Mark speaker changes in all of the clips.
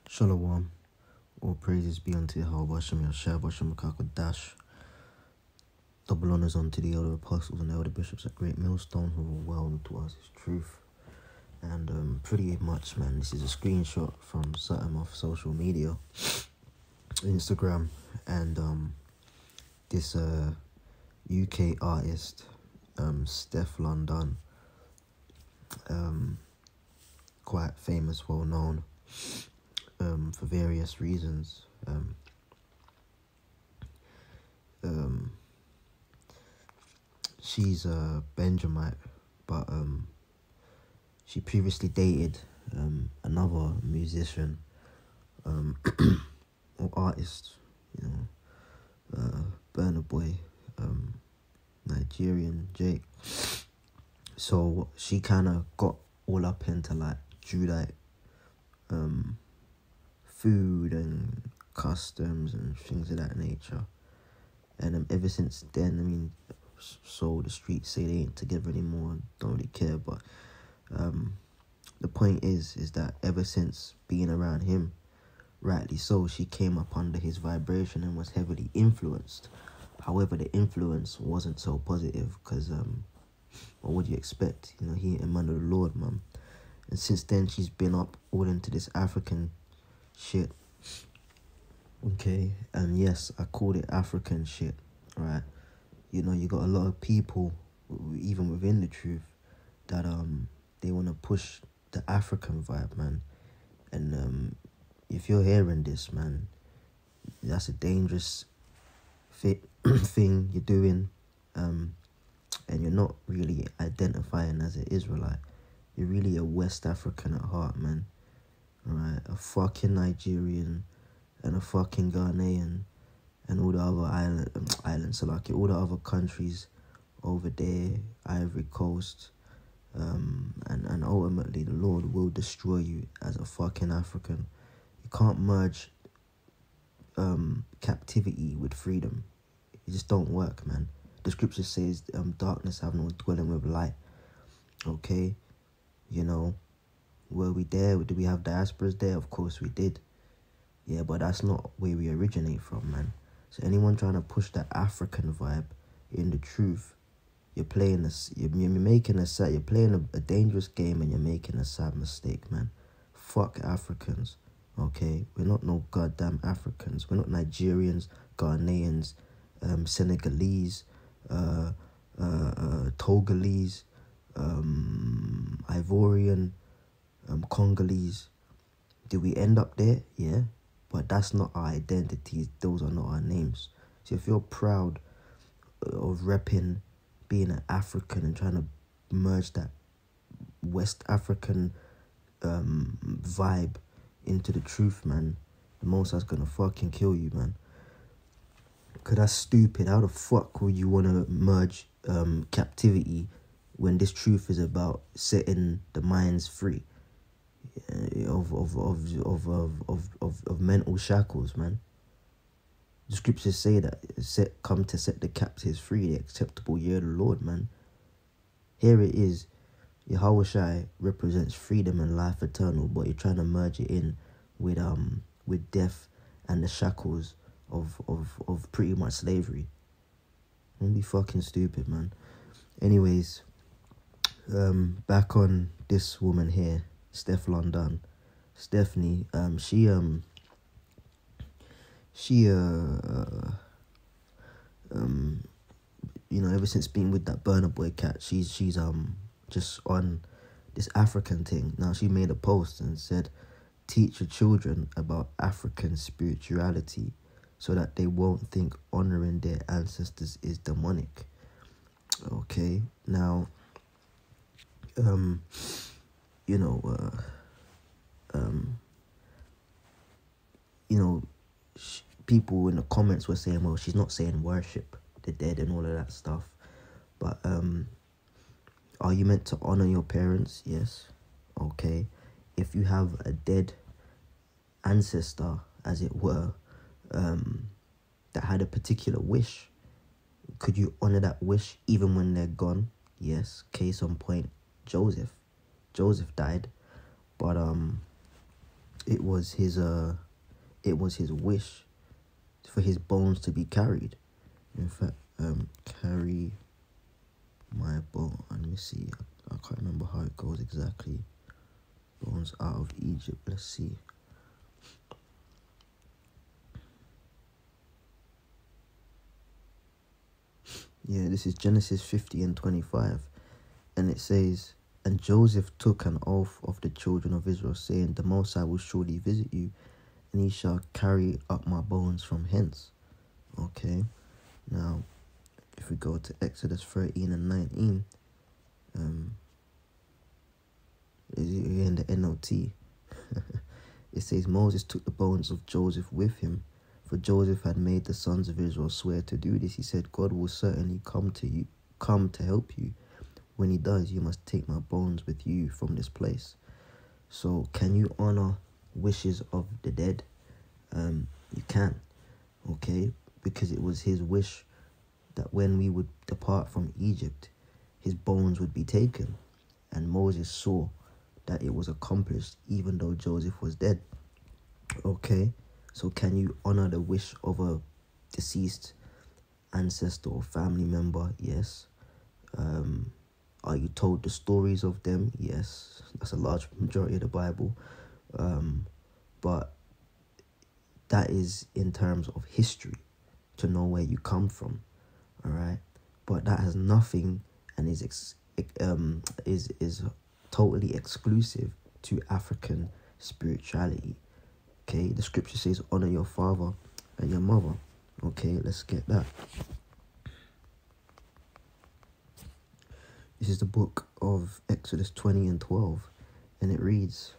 Speaker 1: Shalom. All praises be unto Yahweh, Hashem Yashab, Hashem Dash. Double honors unto the elder apostles and elder bishops at Great Millstone who were well to us his truth. And pretty much, man, this is a screenshot from something off social media, Instagram, and this UK artist, Steph London, quite famous, well known, for various reasons. She's a Benjamite, but she previously dated another musician or artist, Burna Boy, Nigerian Jake. So she kind of got all up into like Judite food and customs and things of that nature. And ever since then, I mean, so the streets say they ain't together anymore, don't really care, but the point is that ever since being around him, rightly so, she came up under his vibration and was heavily influenced. However, the influence wasn't so positive because what would you expect? He ain't a man of the Lord, man. And since then, she's been up all into this African shit. Okay, and yes, I called it African shit, right? You got a lot of people, even within the truth, that they want to push the African vibe, man. And if you're hearing this, man, that's a dangerous thing you're doing, and you're not really identifying as an Israelite. You're really a West African at heart, man. Alright, a fucking Nigerian and a fucking Ghanaian and all the other islands, so like all the other countries over there, Ivory Coast, and ultimately the Lord will destroy you as a fucking African. You can't merge captivity with freedom. It just don't work, man. The scripture says darkness have no dwelling with light. Okay, were we there? Did we have diasporas there? Of course we did. Yeah, but that's not where we originate from, man. So anyone trying to push that African vibe in the truth, you're playing this. You're making a sad. You're playing a dangerous game, and you're making a sad mistake, man. Fuck Africans, okay? We're not no goddamn Africans. We're not Nigerians, Ghanaians, Senegalese, Togolese, Ivorian, Congolese. Did we end up there? Yeah. But that's not our identities. Those are not our names. So if you're proud of repping being an African and trying to merge that West African vibe into the truth, man, the Most High's gonna fucking kill you, man. Because that's stupid. How the fuck would you want to merge captivity when this truth is about setting the minds free of mental shackles, man? The scriptures say that come to set the captives free, the acceptable year of the Lord, man. Here it is. Yahweh Shai represents freedom and life eternal, but you're trying to merge it in with death and the shackles of pretty much slavery. Don't be fucking stupid, man. Anyways, back on this woman here, Steph London. Stephanie, ever since being with that Burna Boy cat, she's just on this African thing. Now she made a post and said, teach your children about African spirituality so that they won't think honoring their ancestors is demonic. Okay, now people in the comments were saying, well, she's not saying worship the dead and all of that stuff, but are you meant to honor your parents? Yes. Okay, if you have a dead ancestor, as it were, that had a particular wish, could you honor that wish even when they're gone? Yes. Case on point, Joseph died, but it was his wish for his bones to be carried. In fact, carry my bone. Let me see. I can't remember how it goes exactly. Bones out of Egypt. Let's see. Yeah, this is Genesis 50 and 25. And it says, and Joseph took an oath of the children of Israel, saying, the Most High will surely visit you, and he shall carry up my bones from hence. Okay. Now, if we go to Exodus 13 and 19, in the NLT, it says, Moses took the bones of Joseph with him, for Joseph had made the sons of Israel swear to do this. He said, God will certainly come to help you. When he does, you must take my bones with you from this place. So, can you honor wishes of the dead? You can, okay? Because it was his wish that when we would depart from Egypt, his bones would be taken. And Moses saw that it was accomplished even though Joseph was dead. Okay, so can you honor the wish of a deceased ancestor or family member? Yes. Are you told the stories of them? Yes. That's a large majority of the Bible. But that is in terms of history, to know where you come from. All right, but that has nothing and is totally exclusive to African spirituality. Okay, the scripture says, honor your father and your mother. Okay, let's get that. This is the book of Exodus 20 and 12, and it reads,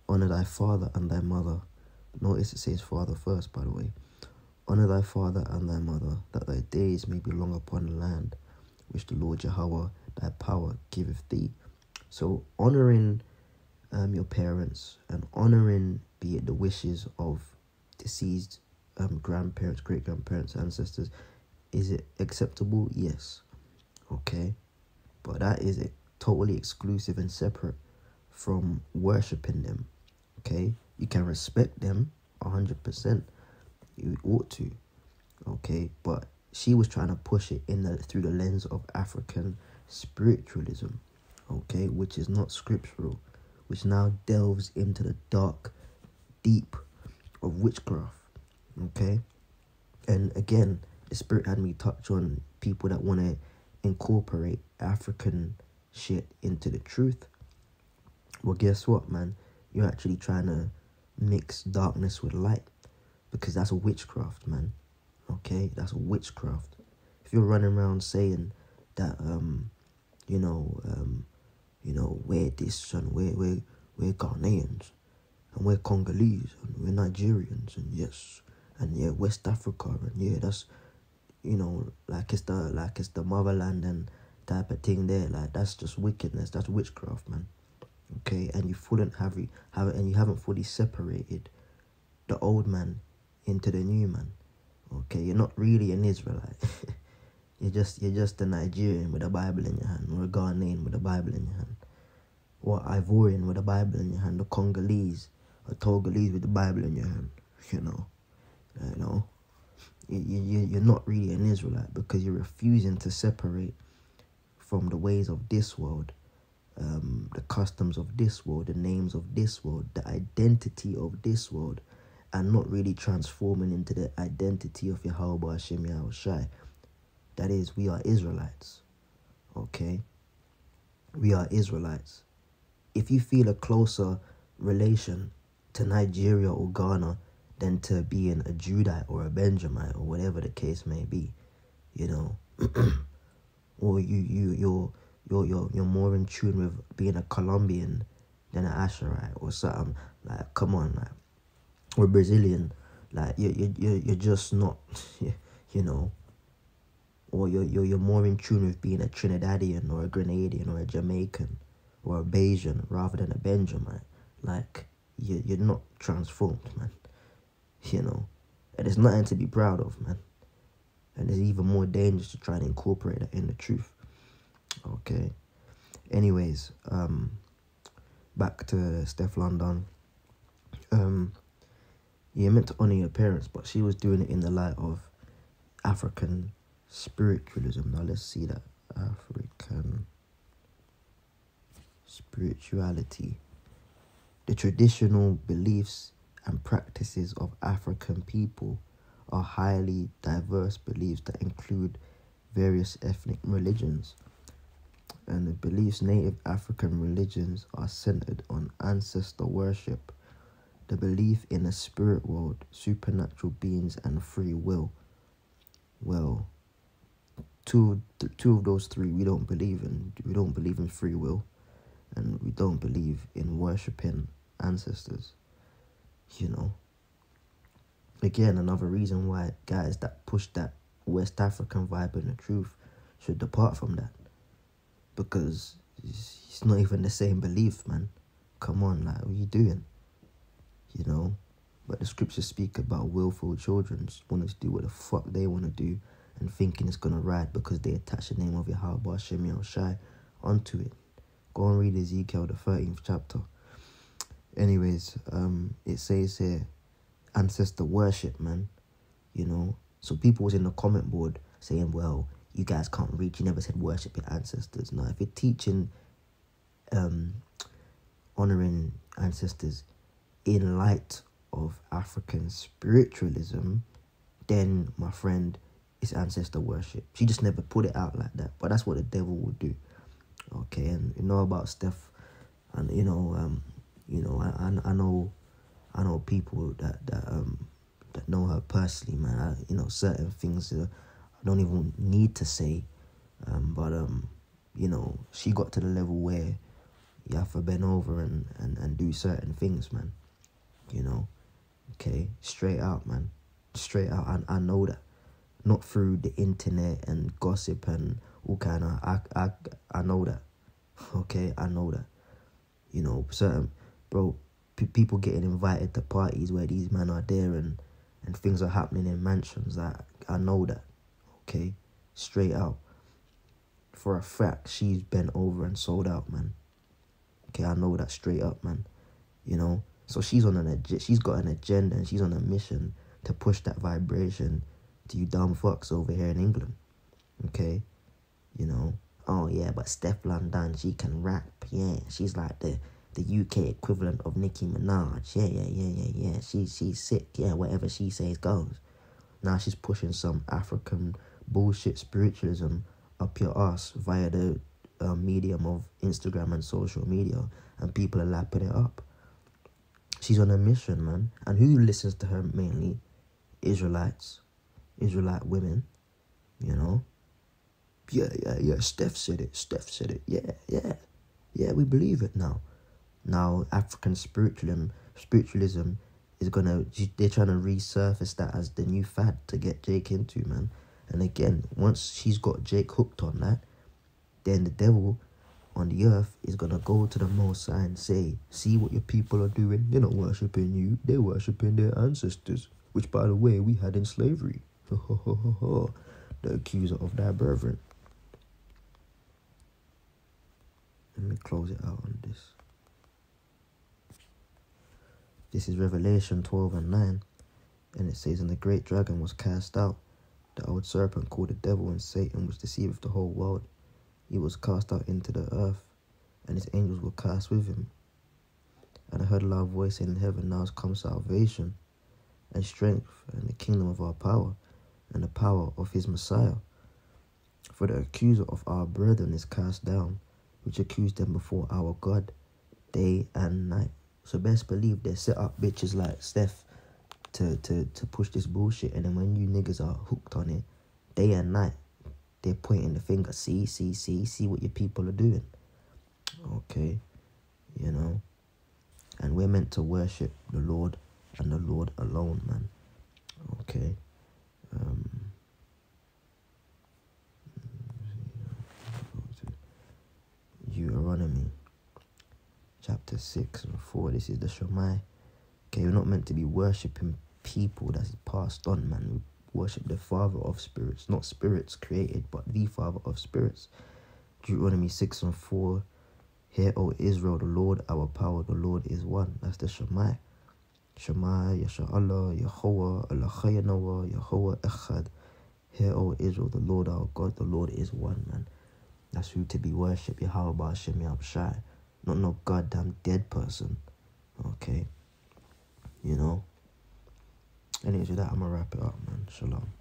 Speaker 1: honor thy father and thy mother. Notice it says father first, by the way. Honor thy father and thy mother, that thy days may be long upon the land, which the Lord Jehovah thy power giveth thee. So honoring your parents and honoring, be it the wishes of deceased grandparents, great-grandparents, ancestors, is it acceptable? Yes. Okay. But that is totally exclusive and separate from worshipping them. Okay. You can respect them 100%. You ought to. Okay. But she was trying to push it through the lens of African spiritualism. Okay. Which is not scriptural. Which now delves into the dark, deep of witchcraft. Okay. And again, the Spirit had me touch on people that want to incorporate African shit into the truth. Well, guess what, man? You're actually trying to mix darkness with light, because that's a witchcraft, man. Okay, that's a witchcraft. If you're running around saying that, we're this and we're Ghanaians and we're Congolese and we're Nigerians and yes, and yeah, West Africa and yeah, that's, like it's the motherland and type of thing there. Like, that's just wickedness. That's witchcraft, man. Okay, and you haven't fully separated the old man into the new man. Okay, you're not really an Israelite. you're just a Nigerian with a Bible in your hand, or a Ghanaian with a Bible in your hand, or Ivorian with a Bible in your hand, or Congolese, or Togolese with the Bible in your hand. You're not really an Israelite, because you're refusing to separate from the ways of this world, the customs of this world, the names of this world, the identity of this world, and not really transforming into the identity of Yahweh Hashem Yahweh Shai. That is, we are Israelites. Okay? We are Israelites. If you feel a closer relation to Nigeria or Ghana than to being a Judite or a Benjamite or whatever the case may be, or you're more in tune with being a Colombian than an Asherite or something, like, come on, like, or Brazilian, like, you're just not, or you're more in tune with being a Trinidadian or a Grenadian or a Jamaican or a Bayesian rather than a Benjamite. Like, you're not transformed, man. And there's nothing to be proud of, man. And it's even more dangerous to try and incorporate that in the truth. Okay. Anyways, back to Steph London. You're meant to honor your parents, but she was doing it in the light of African spiritualism. Now let's see that. African spirituality. The traditional beliefs and practices of African people are highly diverse beliefs that include various ethnic religions. And the beliefs native African religions are centered on ancestor worship, the belief in a spirit world, supernatural beings, and free will. Well, two of those three we don't believe in. We don't believe in free will, and we don't believe in worshipping ancestors. You know. Again, another reason why guys that push that West African vibe and the truth should depart from that. Because it's not even the same belief, man. Come on, like, what are you doing? You know? But the scriptures speak about willful children wanting to do what the fuck they want to do and thinking it's going to ride because they attach the name of Yahweh Shem Shai onto it. Go and read Ezekiel, the 13th chapter. Anyways, it says here, ancestor worship, man. You know? So people was in the comment board saying, well, you guys can't read. You never said worship your ancestors. Now, if you're teaching honouring ancestors in light of African spiritualism, then, my friend, it's ancestor worship. She just never put it out like that. But that's what the devil would do. Okay, and you know about Steph, and I know people that know her personally, man. Certain things I don't even need to say, but she got to the level where you have to bend over and do certain things, man. Okay, straight out, man, straight out. I know that, not through the internet and gossip and all kind of. I know that. Okay, I know that. Certain people getting invited to parties where these men are there and things are happening in mansions. I know that. Okay, straight out. For a fact, she's bent over and sold out, man. Okay, I know that straight up, man. So she's got an agenda and she's on a mission to push that vibration to you dumb fucks over here in England. Okay, oh yeah, but Steph London, she can rap. Yeah, she's like the UK equivalent of Nicki Minaj. Yeah. She's sick. Yeah, whatever she says goes. Now she's pushing some African bullshit spiritualism up your ass via the medium of Instagram and social media, and people are lapping it up. She's on a mission, man. And who listens to her mainly? Israelite women, Yeah, Steph said it. Yeah, we believe it now. Now, African spiritualism is they're trying to resurface that as the new fad to get Jake into, man. And again, once she's got Jake hooked on that, then the devil on the earth is going to go to the Most High and say, see what your people are doing? They're not worshipping you, they're worshipping their ancestors, which, by the way, we had in slavery. The accuser of thy brethren. Let me close it out on this. This is Revelation 12:9, and it says, and the great dragon was cast out, the old serpent called the devil and Satan, which deceiveth the whole world. He was cast out into the earth, and his angels were cast with him. And I heard a loud voice in heaven, now has come salvation, and strength, and the kingdom of our power, and the power of his Messiah. For the accuser of our brethren is cast down, which accused them before our God day and night. So best believe they set up bitches like Steph to push this bullshit, and then when you niggas are hooked on it, day and night, they're pointing the finger, see what your people are doing. Okay, and we're meant to worship the Lord and the Lord alone, man. Okay. Deuteronomy chapter 6 and 4. This is the Shemai. Okay, we're not meant to be worshipping people that's passed on, man. We worship the Father of spirits, not spirits created, but the Father of spirits. Deuteronomy 6 and 4. Hear, O Israel, the Lord our power, the Lord is one. That's the Shemai. Shema, Yasha Allah, Yahweh, Allah Khayanawa, Yahweh Echad. Hear, O Israel, the Lord our God, the Lord is one, man. That's who to be worshipped, Yahweh Hashem Yahshai. Not no goddamn dead person. Okay? You know? Anyways, with that, I'm gonna wrap it up, man. Shalom.